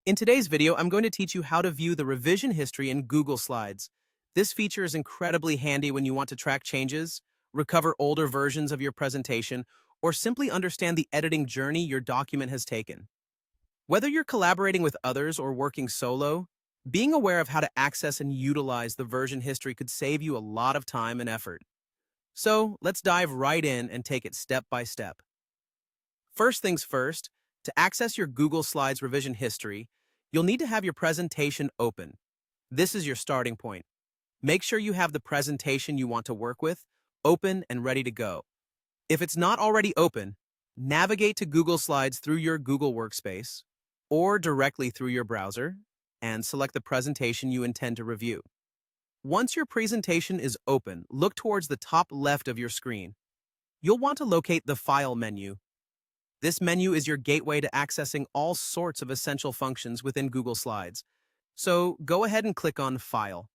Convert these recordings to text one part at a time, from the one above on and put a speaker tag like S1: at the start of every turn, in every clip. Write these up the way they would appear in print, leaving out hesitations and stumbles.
S1: In today's video, I'm going to teach you how to view the revision history in Google Slides. This feature is incredibly handy when you want to track changes, recover older versions of your presentation, or simply understand the editing journey your document has taken. Whether you're collaborating with others or working solo, being aware of how to access and utilize the version history could save you a lot of time and effort. So let's dive right in and take it step by step. First things first, to access your Google Slides revision history, you'll need to have your presentation open. This is your starting point. Make sure you have the presentation you want to work with open and ready to go. If it's not already open, navigate to Google Slides through your Google Workspace or directly through your browser and select the presentation you intend to review. Once your presentation is open, look towards the top left of your screen. You'll want to locate the File menu. This menu is your gateway to accessing all sorts of essential functions within Google Slides. So go ahead and click on File.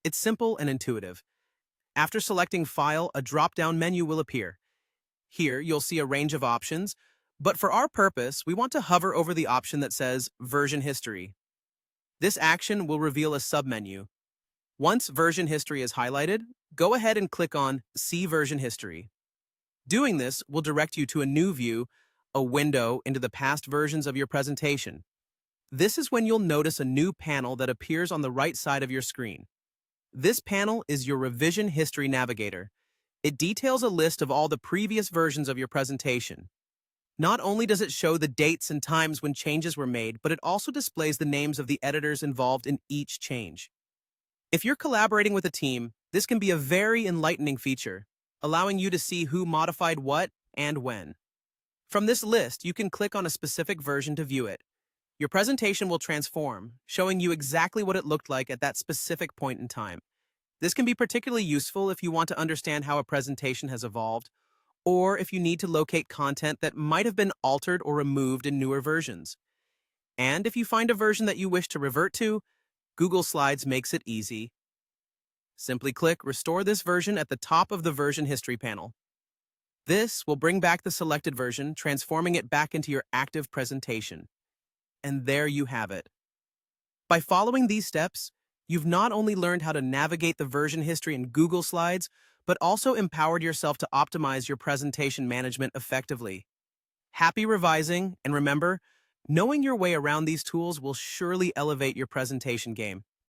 S1: It's simple and intuitive. After selecting File, a drop-down menu will appear. Here, you'll see a range of options, but for our purpose, we want to hover over the option that says Version History. This action will reveal a submenu. Once Version History is highlighted, go ahead and click on See Version History. Doing this will direct you to a new view, a window into the past versions of your presentation. This is when you'll notice a new panel that appears on the right side of your screen. This panel is your Revision History Navigator. It details a list of all the previous versions of your presentation. Not only does it show the dates and times when changes were made, but it also displays the names of the editors involved in each change. If you're collaborating with a team, this can be a very enlightening feature, allowing you to see who modified what and when. From this list, you can click on a specific version to view it. Your presentation will transform, showing you exactly what it looked like at that specific point in time. This can be particularly useful if you want to understand how a presentation has evolved, or if you need to locate content that might have been altered or removed in newer versions. And if you find a version that you wish to revert to, Google Slides makes it easy. Simply click Restore this version at the top of the Version History panel. This will bring back the selected version, transforming it back into your active presentation. And there you have it. By following these steps, you've not only learned how to navigate the version history in Google Slides, but also empowered yourself to optimize your presentation management effectively. Happy revising, and remember, knowing your way around these tools will surely elevate your presentation game.